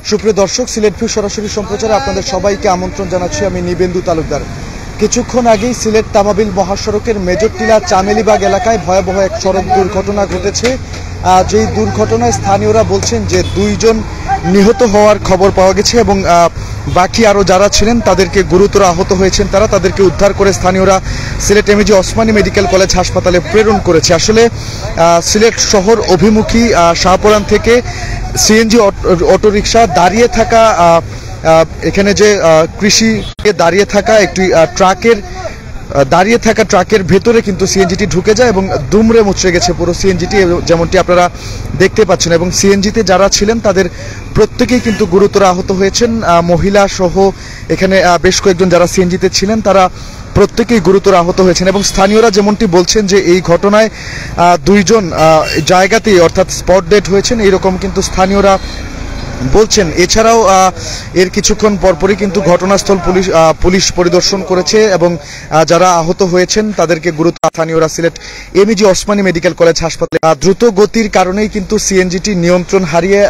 সুপ্রিয় দর্শক, সিলেট ভিউ সরাসরি সম্প্রচারে আপনাদের সবাইকে আমন্ত্রণ জানাচ্ছি। আমি নিবেন্দু তালুকদার। কিছুক্ষণ আগেই সিলেট তামাবিল মহাসড়কের মেজরটিলা চামেলিবাগ এলাকায় ভয়াবহ এক সড়ক দুর্ঘটনা ঘটেছে। যেই দুর্ঘটনায় স্থানীয়রা বলছেন যে 2 জন নিহত হওয়ার খবর পাওয়া গেছে এবং বাকি আরও যারা ছিলেন তাদেরকে গুরুতর আহত হয়েছেন। তাদেরকে উদ্ধার করে স্থানীয়রা Sylhet MAG Osmani medical college হাসপাতালে প্রেরণ করেছে। আসলে সিলেট শহর অভিমুখী শাহপরান থেকে সিএনজি অটোরিকশা দাঁড়িয়ে থাকা, এখানে যে কৃষি দাঁড়িয়ে থাকা একটি ট্রাকের ভেতরে কিন্তু সিএনজিটি ঢুকে যায় এবং দুমড়ে মুচড়ে গেছে পুরো সিএনজিটি, যেমনটি আপনারা দেখতে পাচ্ছেন। এবং সিএনজিতে যারা ছিলেন তাদের প্রত্যেকেই কিন্তু গুরুতর আহত হয়েছেন। মহিলা সহ এখানে বেশ কয়েকজন যারা সিএনজিতে ছিলেন তারা প্রত্যেকেই গুরুতর আহত হয়েছেন। এবং স্থানীয়রা যেমনটি বলছেন যে এই ঘটনায় 2 জন জায়গাতেই অর্থাৎ স্পট ডেড হয়েছেন, এইরকম কিন্তু স্থানীয়রা বলছেন। এছাড়াও এর কিছুক্ষণ পরপরই কিন্তু ঘটনাস্থল পুলিশ পরিদর্শন করেছে এবং যারা আহত হয়েছেন তাদেরকে গুরুতর স্থানীয়রা Sylhet MAG Osmani medical college হাসপাতালে। দ্রুত গতির কারণেই কিন্তু সিএনজিটি নিয়ন্ত্রণ হারিয়ে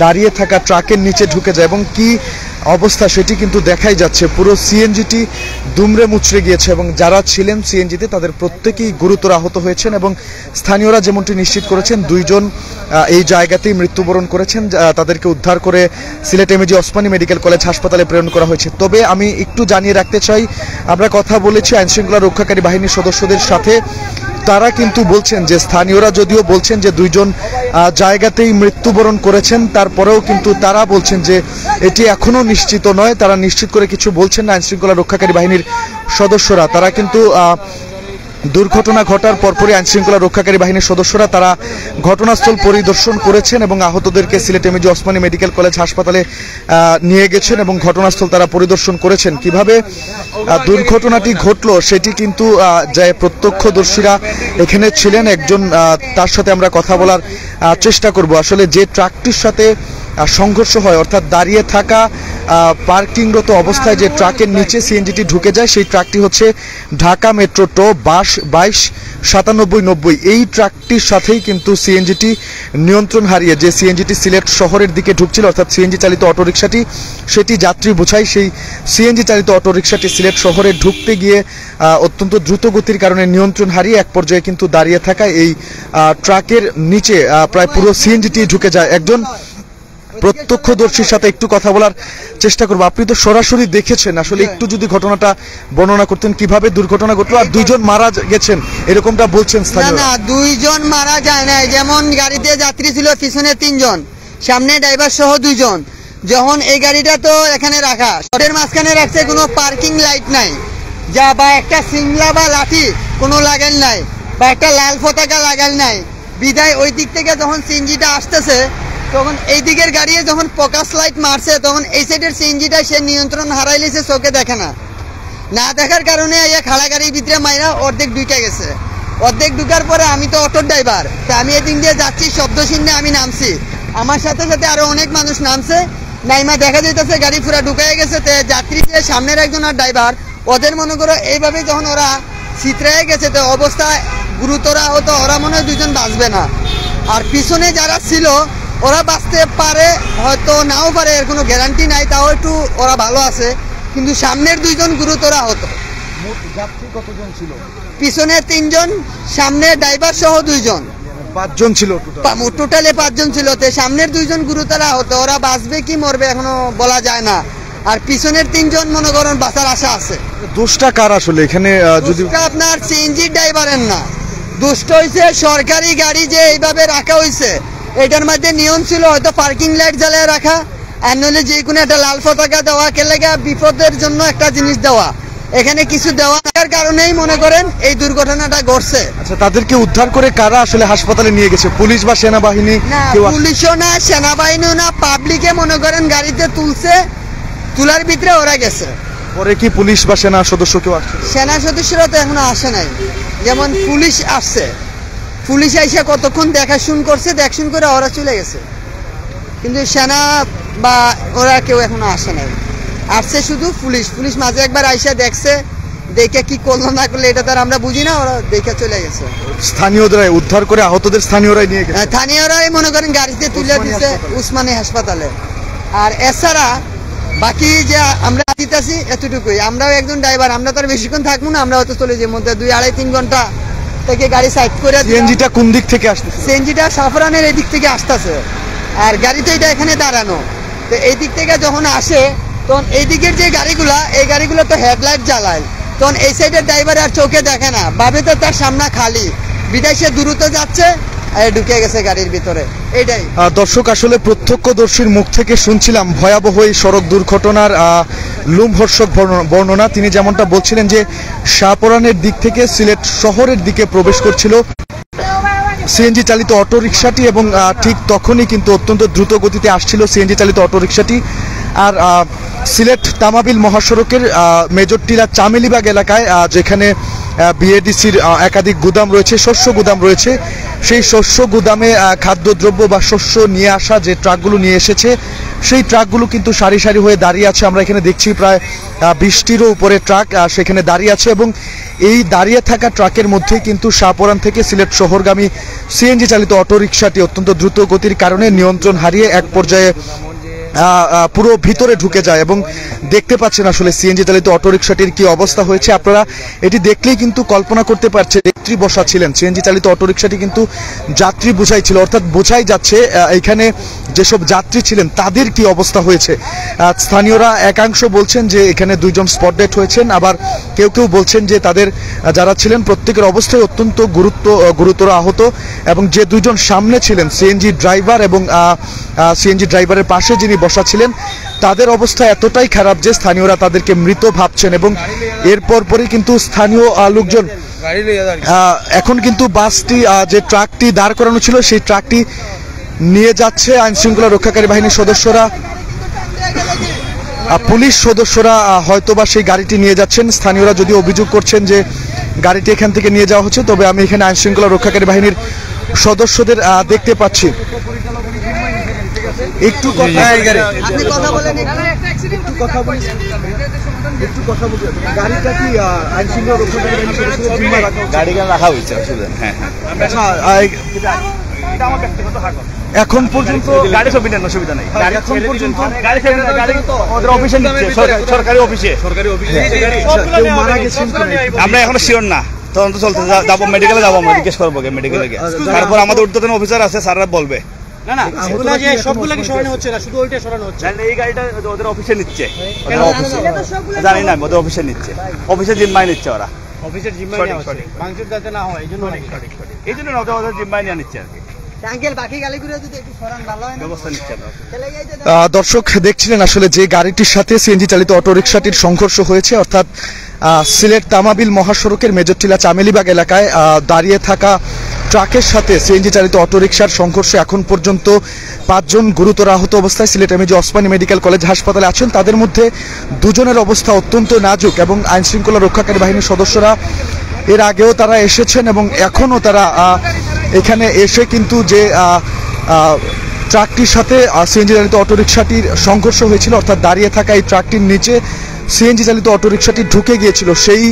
দাঁড়িয়ে থাকা ট্রাকের নিচে ঢুকে যায় এবং কি অবস্থা সেটি কিন্তু দেখাই যাচ্ছে। পুরো সিএনজিটি দুমড়ে মুচড়ে গিয়েছে এবং যারা ছিলেন সিএনজিতে তাদের প্রত্যেকেই গুরুতর আহত হয়েছেন এবং স্থানীয়রা যেমনটি নিশ্চিত করেছেন 2 জন এই জায়গাতেই মৃত্যুবরণ করেছেন। তাদেরকে উদ্ধার করে Sylhet MAG Osmani medical college হাসপাতালে প্রেরণ করা হয়েছে। তবে আমি একটু জানিয়ে রাখতে চাই, আমরা কথা বলেছি আইনশৃঙ্খলা রক্ষাকারী বাহিনীর সদস্যদের সাথে। তারা কিন্তু বলছেন যে স্থানীয়রা যদিও বলছেন যে 2 জন জায়গাতেই মৃত্যুবরণ করেছেন, তারপরেও কিন্তু তারা বলছেন যে এটি এখনো নিশ্চিত নয়। তারা নিশ্চিত করে কিছু বলছেন না আইনশৃঙ্খলা রক্ষাকারী বাহিনীর সদস্যরা। তারা কিন্তু দুর্ঘটনা ঘটার পরপরই আইনশৃঙ্খলা রক্ষাকারী বাহিনীর সদস্যরা তারা ঘটনাস্থল পরিদর্শন করেছেন এবং আহতদেরকে Sylhet MAG Osmani medical college হাসপাতালে নিয়ে গেছেন এবং ঘটনাস্থল তারা পরিদর্শন করেছেন। কিভাবে দুর্ঘটনাটি ঘটলো সেটি কিন্তু যে প্রত্যক্ষদর্শীরা এখানে ছিলেন একজন, তার সাথে আমরা কথা বলার চেষ্টা করব। আসলে যে ট্রাকটির সাথে সংঘর্ষ হয় অর্থাৎ দাঁড়িয়ে থাকা পার্কিংরত অবস্থায় যে ট্রাকের নিচে সিএনজিটি ঢুকে যায় সেই ট্রাকটি হচ্ছে ঢাকা মেট্রো 22/9790। এই ট্রাকটির সাথেই কিন্তু সিএনজিটি নিয়ন্ত্রণ হারিয়ে যে সিএনজিটি সিলেট শহরের দিকে ঢুকছিল অর্থাৎ সিএনজি চালিত অটোরিকশাটি সেটি যাত্রী বোঝাই, সেই সিএনজি চালিত অটোরিকশাটি সিলেট শহরে ঢুকতে গিয়ে অত্যন্ত দ্রুত গতির কারণে নিয়ন্ত্রণ হারিয়ে এক পর্যায়ে কিন্তু দাঁড়িয়ে থাকা এই ট্রাকের নিচে প্রায় পুরো সিএনজিটি ঢুকে যায়। একজন প্রত্যক্ষদর্শীর সাথে একটু কথা বলার চেষ্টা করবো। আপনি তো সরাসরি দেখেছেন, আসলে একটু যদি ঘটনাটা বর্ণনা করতেন কিভাবে দুর্ঘটনা ঘটলো। আর 2 জন মারা গেছেন এরকমটা বলছেন স্থানীয়। না, 2 জন মারা যায় না। যেমন গাড়িতে যাত্রী ছিল পিছনে 3 জন, সামনে ড্রাইভার সহ 2 জন। যখন এই গাড়িটা তো এখানে রাখা রোডের মাঝখানে রাখছে, কোনো পার্কিং লাইট নাই যা বা একটা সিংলা বা লাঠি কোনো লাগাল নাই বা একটা লাল পতাকা লাগাল নাই বিদায় ওই দিক থেকে যখন সিএনজিটা আসতেছে তখন এই দিকের গাড়ি যখন ফোকাস লাইট মারছে তখন এই সাইডের সিএনজিটা সে নিয়ন্ত্রণ হারাই লিছে, চোখে দেখে না দেখার কারণে এই খাড়া গাড়ির ভিতরে মাইরা অর্ধেক ঢুকে গেছে। অর্ধেক ঢুকার পরে আমি তো অটোর ড্রাইভার, তা আমি এদিক দিয়ে যাচ্ছি, শব্দ শুনে আমি নামছি, আমার সাথে সাথে আরো অনেক মানুষ নামছে। নাইমা দেখা যাইতেছে গাড়ি পুরা ঢুকাই গেছে। যাত্রী যে সামনের একজন আর ড্রাইভার ওদের মনে করো এইভাবে যখন ওরা ছিতরাই গেছে তো অবস্থা গুরুতর আহত। ওরা মনে হয় 2 জন বাঁচবে না, আর পিছনে যারা ছিল ওরা বাঁচতে পারে হয়তো নাও পারে, এর কোনো গ্যারান্টি নাই, তাও একটু ওরা ভালো আছে, কিন্তু সামনের 2 জন গুরুতর আহত। যাত্রী কতজন ছিল? পিছনে 3 জন, সামনে ড্রাইভার সহ 2 জন, 5 জন ছিল টোটালে 5 জন ছিল। সামনের 2 জন গুরুতর আহত, ওরা বাঁচবে কি মরবে এখনো বলা যায় না। আর পিছনের 3 জন মনে করেন বাঁচার আশা আছে। দোষটা কার আসলে এখানে? যদি আপনার সিএনজি ড্রাইভারের না, দোষ হয়েছে সরকারি গাড়ি যে এইভাবে রাখা হয়েছে। এটার মধ্যে নিয়ম ছিল হয়তো পার্কিং লাইট জ্বালিয়ে রাখা, আর নইলে যে কোনো একটা লাল পতাকা দেওয়া, কেলেগা বিপদের জন্য একটা জিনিস দেওয়া। এখানে কিছু দেওয়া থাকার কারণেই মনে করেন এই দুর্ঘটনাটা ঘটছে। আচ্ছা, তাদেরকে উদ্ধার করে কারা আসলে হাসপাতালে নিয়ে গেছে? পুলিশ বা সেনাবাহিনী? না, পুলিশও না, সেনাবাহিনীও না, পাবলিকে মনে করেন গাড়িতে তুলছে, তুলার ভিতরে ওরা গেছে। পরে কি পুলিশ বা সেনা সদস্য কেউ আসছে? সেনা সদস্যরা তো এখনো আসে নাই। যেমন পুলিশ আসছে, পুলিশ এসে কতক্ষণ দেখাশুন করছে, দেখশুন করে ওরা চলে গেছে, কিন্তু সেনা বা ওরা কেউ এখনো আসে নাই। আসছে শুধু পুলিশ মাঝে একবার আইসা দেখছে, দেখে কি করলো না করলে এটা তো আমরা বুঝি না, ওরা দেখে চলে গেছে। স্থানীয়রাই উদ্ধার করে আহতদের স্থানীয়রাই নিয়ে গেছে। স্থানীয়রাই মনে করেন গাড়িতে তুলে দিচ্ছে উসমানী হাসপাতালে। আর এছাড়া বাকি যে আমরা দিতেছি এতটুকুই। আমরাও একজন ড্রাইভার, আমরা তো আর বেশিক্ষণ থাকবো না, আমরা হয়তো চলে যাই মধ্যে 2-2.5-3 ঘন্টা থেকে গাড়ি সাইড করে। সিএনজিটা কোন দিক থেকে আসতেছে? সিএনজিটা সাফরানের এই দিক থেকে আসতেছে, আর গাড়ি তো এটা এখানে দাঁড়ানো। তো এই দিক থেকে যখন আসে তখন এই দিকের যে গাড়িগুলা, এই গাড়িগুলো তো হেডলাইট জ্বালায়, তখন এই সাইডের ড্রাইভার আর চোখে দেখে না, ভাবে তো তার সামনে খালি, বিদেশে দ্রুত যাচ্ছে ঢুকে গেছে গাড়ির ভিতরে। এইটাই দর্শক, আসলে প্রত্যক্ষদর্শীর মুখ থেকে শুনছিলাম ভয়াবহ এই সড়ক দুর্ঘটনার লোমহর্ষক বর্ণনা। তিনি যেমনটা বলছিলেন যে শাহপরানের দিক থেকে সিলেট শহরের দিকে প্রবেশ করছিল সিএনজি চালিত অটোরিকশাটি, এবং ঠিক তখনই কিন্তু অত্যন্ত দ্রুত গতিতে আসছিল সিএনজি চালিত অটোরিকশাটি। আর সিলেট তামাবিল মহাসড়কের মেজরটিলা চামেলিবাগ এলাকায় যেখানে বিএডিসির একাধিক গুদাম রয়েছে, শস্য গুদাম রয়েছে, সেই শস্য গুদামে খাদ্যদ্রব্য বা শস্য নিয়ে আসা যে ট্রাকগুলো নিয়ে এসেছে, সেই ট্রাকগুলো কিন্তু সারি সারি হয়ে দাঁড়িয়ে আছে। আমরা এখানে দেখছি প্রায় 20টিরও উপরে ট্রাক সেখানে দাঁড়িয়ে আছে, এবং এই দাঁড়িয়ে থাকা ট্রাকের মধ্যেই কিন্তু শাহপরান থেকে সিলেট শহরগামী সিএনজি চালিত অটোরিকশাটি অত্যন্ত দ্রুত গতির কারণে নিয়ন্ত্রণ হারিয়ে এক পর্যায়ে পুরো ভিতরে ঢুকে যায়। এবং দেখতে পাচ্ছেন আসলে সিএনজি চালিত অটোরিকশাটির কি অবস্থা হয়েছে। আপনারা এটি দেখলেই কিন্তু কল্পনা করতে পারছেন, যাত্রী বসা ছিলেন সিএনজি চালিত অটোরিকশাটি কিন্তু যাত্রী বোঝাই ছিল, অর্থাৎ বোঝাই যাচ্ছে এখানে যেসব যাত্রী ছিলেন তাদের কি অবস্থা হয়েছে। স্থানীয়রা একাংশ বলছেন যে এখানে 2 জন স্পট ডেড হয়েছেন, আবার কেউ কেউ বলছেন যে তাদের যারা ছিলেন প্রত্যেকের অবস্থায় অত্যন্ত গুরুতর আহত, এবং যে 2 জন সামনে ছিলেন সিএনজি ড্রাইভার এবং সিএনজি ড্রাইভারের পাশে যিনি বসা ছিলেন, তাদের অবস্থা এতটাই খারাপ যে স্থানীয়রা তাদেরকে মৃত ভাবছেন। এবং এরপর পরই কিন্তু স্থানীয় লোকজন এখন কিন্তু বাসটি যে ট্রাকটি দাঁড় করানো ছিল সেই ট্রাকটি নিয়ে যাচ্ছে। আইন শৃঙ্খলা রক্ষাকারী বাহিনীর সদস্যরা, পুলিশ সদস্যরা হয়তোবা সেই গাড়িটি নিয়ে যাচ্ছেন। স্থানীয়রা যদি অভিযোগ করছেন যে গাড়িটি এখান থেকে নিয়ে যাওয়া হচ্ছে, তবে আমি এখানে আইন শৃঙ্খলা রক্ষাকারী বাহিনীর সদস্যদের দেখতে পাচ্ছি। একটু কথা বলেন, একটু কথা বলি, একটু কথা বলি। গাড়িটা কি আইন শৃঙ্খলা রক্ষাকারী বাহিনীর সদস্যদের জিম্মায় গাড়ি রাখা হয়েছে? হ্যাঁ, আচ্ছা, এটা আমার ব্যক্তিগত হাক। এখন পর্যন্ত গাড়ি সুবিধা নেই, এখন পর্যন্ত গাড়ি ওদের অফিসে নিচ্ছে, সরকারি অফিসে মারা গেছেন। আমরা এখনো শিওর না, তদন্ত চলতে যাবো, মেডিকেলে যাবো, আমরা জিজ্ঞেস করবো মেডিকেলে গিয়ে। তারপর আমাদের ঊর্ধ্বতন অফিসার আছে, স্যাররা বলবে। না সবগুলোকে সরানো হচ্ছে না, শুধু ওইটা সরানো হচ্ছে। এই গাড়িটা ওদের অফিসে নিচ্ছে, জানি না, ওদের অফিসে নিচ্ছে, অফিসের জিম্মায় নিচ্ছে ওরা, অফিসের জিম্মায় মাংসের যাতে না হয় এই জন্য ওদের জিম্মায় নিয়ে নিচ্ছে আর কি। দর্শক দেখছিলেন আসলে যে গাড়িটির সাথে সিএনজি চালিত অটোরিকশাটির সংঘর্ষ হয়েছে, অর্থাৎ সিলেট তামাবিল মহাসড়কের মেজরটিলা চামেলিবাগ এলাকায় দাঁড়িয়ে থাকা ট্রাকের সাথে সিএনজি চালিত অটোরিকশার সংঘর্ষে এখন পর্যন্ত 5 জন গুরুতর আহত অবস্থায় Sylhet MAG Osmani medical college হাসপাতালে আছেন। তাদের মধ্যে 2 জনের অবস্থা অত্যন্ত নাজুক, এবং আইন শৃঙ্খলা রক্ষাকারী বাহিনীর সদস্যরা এর আগেও তারা এসেছেন এবং এখনও তারা এখানে এসে কিন্তু যে ট্রাকটির সাথে সিএনজি চালিত অটোরিকশাটির সংঘর্ষ হয়েছিল, অর্থাৎ দাঁড়িয়ে থাকা এই ট্রাকটির নিচে সিএনজি চালিত অটোরিকশাটি ঢুকে গিয়েছিল, সেই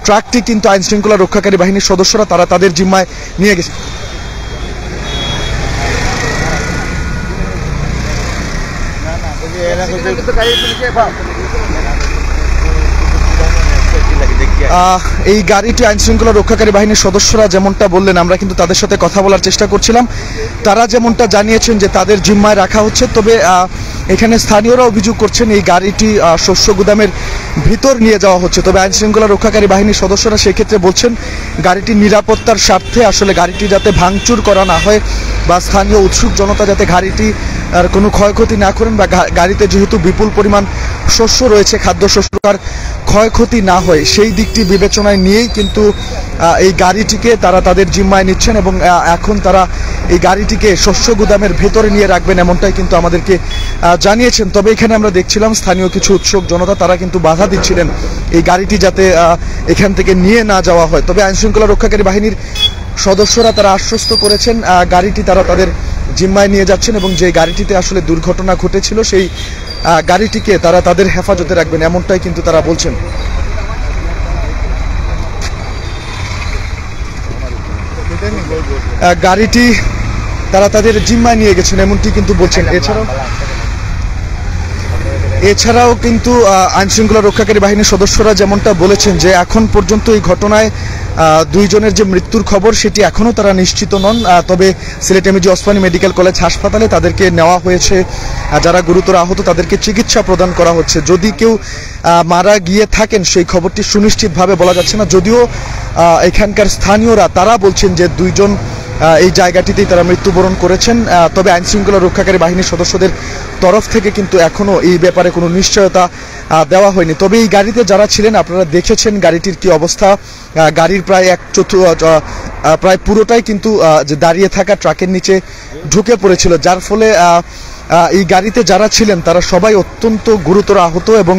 ট্রাকটি কিন্তু আইন শৃঙ্খলা রক্ষাকারী বাহিনীর সদস্যরা তারা তাদের জিম্মায় নিয়ে গেছে। এই গাড়িটি আইন শৃঙ্খলা রক্ষাকারী বাহিনীর সদস্যরা যেমনটা বললেন, আমরা কিন্তু তাদের সাথে কথা বলার চেষ্টা করছিলাম। তারা যেমনটা জানিয়েছেন যে তাদের জিম্মায় রাখা হচ্ছে, তবে এখানে স্থানীয়রা অভিযোগ করছেন এই গাড়িটি শস্য গুদামের ভিতর নিয়ে যাওয়া হচ্ছে। তবে আইন শৃঙ্খলা রক্ষাকারী বাহিনীর সদস্যরা সেক্ষেত্রে বলছেন গাড়িটির নিরাপত্তার স্বার্থে আসলে গাড়িটি যাতে ভাঙচুর করা না হয়, বা স্থানীয় উৎসুক জনতা যাতে গাড়িটি আর কোনো ক্ষয়ক্ষতি না করেন, বা গাড়িতে যেহেতু বিপুল পরিমাণ শস্য রয়েছে, খাদ্যশস্যর ক্ষয়ক্ষতি না হয়, সেই দিকটি বিবেচনায় নিয়েই কিন্তু এই গাড়িটিকে তারা তাদের জিম্মায় নিচ্ছেন, এবং এখন তারা এই গাড়িটিকে শস্য গুদামের ভেতরে নিয়ে রাখবেন এমনটাই কিন্তু আমাদেরকে জানিয়েছেন। তবে এখানে আমরা দেখছিলাম স্থানীয় কিছু উৎসুক জনতা তারা কিন্তু বাধা দিচ্ছিলেন এই গাড়িটি যাতে এখান থেকে নিয়ে না যাওয়া হয়। তবে আইন শৃঙ্খলা রক্ষাকারী বাহিনীর সদস্যরা তারা আশ্বস্ত করেছেন গাড়িটি তারা তাদের জিম্মায় নিয়ে যাচ্ছেন, এবং যে গাড়িটিতে আসলে দুর্ঘটনা ঘটেছিল সেই গাড়িটিকে তারা তাদের হেফাজতে রাখবেন এমনটাই কিন্তু তারা বলছেন। গাড়িটি তারা তাদের জিম্মায় নিয়ে গেছেন এমনটি কিন্তু বলছেন। এছাড়াও এছাড়াও কিন্তু আইন শৃঙ্খলা রক্ষাকারী বাহিনীর সদস্যরা যেমনটা বলেছেন যে এখন পর্যন্ত এই ঘটনায় দুইজনের যে মৃত্যুর খবর সেটি এখনও তারা নিশ্চিত নন। তবে Sylhet MAG Osmani medical college হাসপাতালে তাদেরকে নেওয়া হয়েছে, যারা গুরুতর আহত তাদেরকে চিকিৎসা প্রদান করা হচ্ছে। যদি কেউ মারা গিয়ে থাকেন সেই খবরটি সুনিশ্চিতভাবে বলা যাচ্ছে না, যদিও এখানকার স্থানীয়রা তারা বলছেন যে দুইজন এই জায়গাটিতেই তারা মৃত্যুবরণ করেছেন। তবে আইন শৃঙ্খলা রক্ষাকারী বাহিনীর সদস্যদের তরফ থেকে কিন্তু এখনও এই ব্যাপারে কোনো নিশ্চয়তা দেওয়া হয়নি। তবে এই গাড়িতে যারা ছিলেন আপনারা দেখেছেন গাড়িটির কি অবস্থা। গাড়ির প্রায় পুরোটাই কিন্তু যে দাঁড়িয়ে থাকা ট্রাকের নিচে ঢুকে পড়েছিল, যার ফলে এই গাড়িতে যারা ছিলেন তারা সবাই অত্যন্ত গুরুতর আহত। এবং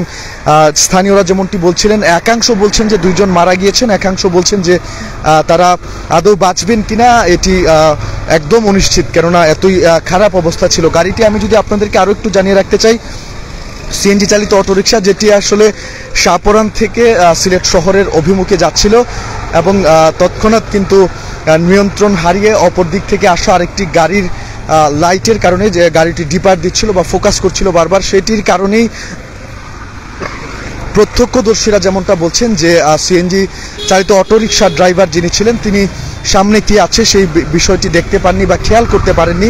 স্থানীয়রা যেমনটি বলছিলেন, একাংশ বলছেন যে দুইজন মারা গিয়েছেন, একাংশ বলছেন যে তারা আদৌ বাঁচবেন কিনা এটি একদম অনিশ্চিত, কেননা এতই খারাপ অবস্থা ছিল গাড়িটি। আমি যদি আপনাদেরকে আরও একটু জানিয়ে রাখতে চাই, সিএনজি চালিত অটোরিকশা যেটি আসলে শাহপরান থেকে সিলেট শহরের অভিমুখে যাচ্ছিল এবং তৎক্ষণাৎ কিন্তু নিয়ন্ত্রণ হারিয়ে অপর দিক থেকে আসা আরেকটি গাড়ির লাইটের কারণে, যে গাড়িটি ডিপার দিচ্ছিল বা ফোকাস করছিল বারবার, সেটির কারণেই প্রত্যক্ষদর্শীরা যেমনটা বলছেন যে সিএনজি চালিত অটোরিকশার ড্রাইভার যিনি ছিলেন তিনি সামনে কি আছে সেই বিষয়টি দেখতে পাননি বা খেয়াল করতে পারেননি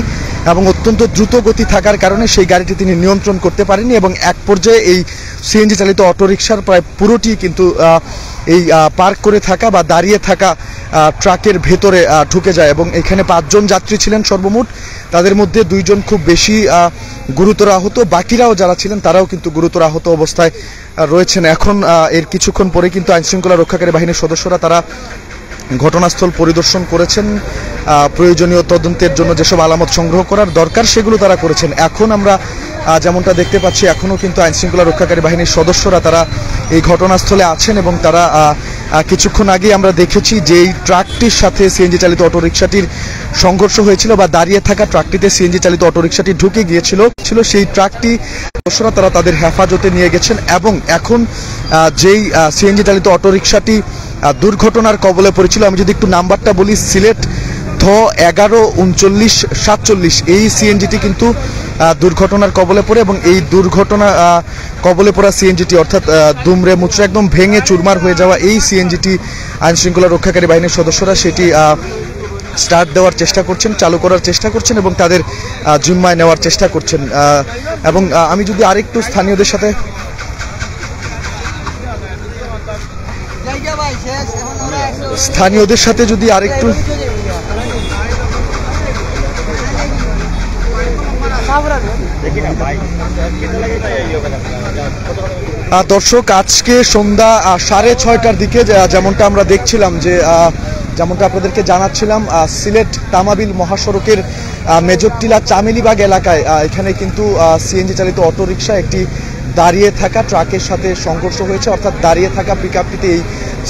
এবং অত্যন্ত দ্রুত গতি থাকার কারণে সেই গাড়িটি তিনি নিয়ন্ত্রণ করতে পারেননি এবং এক পর্যায়ে এই সিএনজি চালিত অটোরিকশার প্রায় পুরোটি কিন্তু এই পার্ক করে থাকা বা দাঁড়িয়ে থাকা ট্রাকের ভেতরে ঢুকে যায় এবং এখানে 5 জন যাত্রী ছিলেন সর্বমোট, তাদের মধ্যে 2 জন খুব বেশি গুরুতর আহত, বাকিরাও যারা ছিলেন তারাও কিন্তু গুরুতর আহত অবস্থায় রয়েছেন। এখন এর কিছুক্ষণ পরে কিন্তু আইনশৃঙ্খলা রক্ষাকারী বাহিনীর সদস্যরা তারা ঘটনাস্থল পরিদর্শন করেছেন, প্রয়োজনীয় তদন্তের জন্য যেসব আলামত সংগ্রহ করার দরকার সেগুলো তারা করেছেন। এখন আমরা যেমনটা দেখতে পাচ্ছি এখনও কিন্তু আইনশৃঙ্খলা রক্ষাকারী বাহিনীর সদস্যরা তারা এই ঘটনাস্থলে আছেন এবং তারা কিছুক্ষণ আগে আমরা দেখেছি যে এই ট্রাকটির সাথে সিএনজি চালিত অটোরিকশাটির সংঘর্ষ হয়েছিল বা দাঁড়িয়ে থাকা ট্রাকটিতে সিএনজি চালিত অটোরিকশাটি ঢুকে গিয়েছিল, সেই ট্রাকটি সদস্যরা তারা তাদের হেফাজতে নিয়ে গেছেন এবং এখন যেই সিএনজি চালিত অটোরিকশাটি দুর্ঘটনার কবলে পড়েছিল, আমি যদি একটু নাম্বারটা বলি, সিলেট ধ 113947, এই সিএনজিটি কিন্তু দুর্ঘটনার কবলে পড়ে এবং এই দুর্ঘটনা কবলে পড়া সিএনজিটি অর্থাৎ দুমড়ে মুচড়ে একদম ভেঙে চুরমার হয়ে যাওয়া এই সিএনজিটি আইনশৃঙ্খলা রক্ষাকারী বাহিনীর সদস্যরা সেটি স্টার্ট দেওয়ার চেষ্টা করছেন, চালু করার চেষ্টা করছেন এবং তাদের জিম্মায় নেওয়ার চেষ্টা করছেন। এবং আমি যদি আরেকটু স্থানীয়দের সাথে যদি আরেকটু দর্শক, আজকে সন্ধ্যা 6:30টার দিকে যেমনটা আমরা দেখছিলাম যে যেমনটা আপনাদেরকে জানাচ্ছিলাম, সিলেট তামাবিল মহাসড়কের মেজরটিলা চামেলিবাগ এলাকায় এখানে কিন্তু সিএনজি চালিত অটোরিকশা একটি দাঁড়িয়ে থাকা ট্রাকের সাথে সংঘর্ষ হয়েছে, অর্থাৎ দাঁড়িয়ে থাকা পিকআপটিতে এই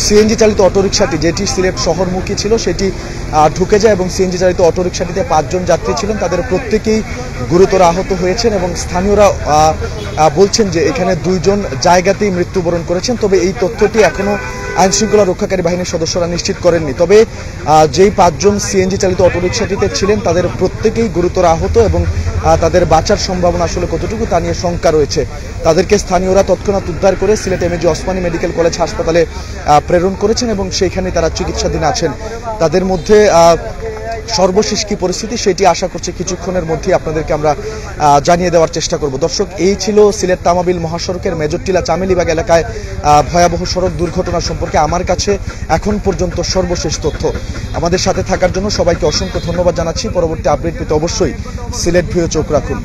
সিএনজি চালিত অটোরিকশাটি যেটি সিলেট শহরমুখী ছিল সেটি ঢুকে যায় এবং সিএনজি চালিত অটোরিকশাটিতে 5 জন যাত্রী ছিলেন, তাদের প্রত্যেকেই গুরুতর আহত হয়েছেন এবং স্থানীয়রা বলছেন যে এখানে 2 জন জায়গাতেই মৃত্যুবরণ করেছেন। তবে এই তথ্যটি এখনও আইনশৃঙ্খলা রক্ষাকারী বাহিনীর সদস্যরা নিশ্চিত করেননি। তবে যেই 5 জন সিএনজি চালিত অটোরিকশাটিতে ছিলেন তাদের প্রত্যেকেই গুরুতর আহত এবং তাদের বাঁচার সম্ভাবনা আসলে কতটুকু তা নিয়ে শঙ্কা রয়েছে। তাদেরকে স্থানীয়রা তৎক্ষণাৎ উদ্ধার করে Sylhet MAG Osmani medical college হাসপাতালে প্রেরণ করেছেন এবং সেইখানে তারা চিকিৎসাধীন আছেন। তাদের মধ্যে সর্বশেষ কি পরিস্থিতি সেটি আশা করছি কিছুক্ষণের মধ্যেই আপনাদেরকে আমরা জানিয়ে দেওয়ার চেষ্টা করব। দর্শক, এই ছিল সিলেট তামাবিল মহাসড়কের মেজরটিলা চামেলিবাগ এলাকায় ভয়াবহ সড়ক দুর্ঘটনা সম্পর্কে আমার কাছে এখন পর্যন্ত সর্বশেষ তথ্য। আমাদের সাথে থাকার জন্য সবাইকে অসংখ্য ধন্যবাদ জানাচ্ছি। পরবর্তী আপডেট পেতে অবশ্যই সিলেট ভিউ চোখ রাখুন।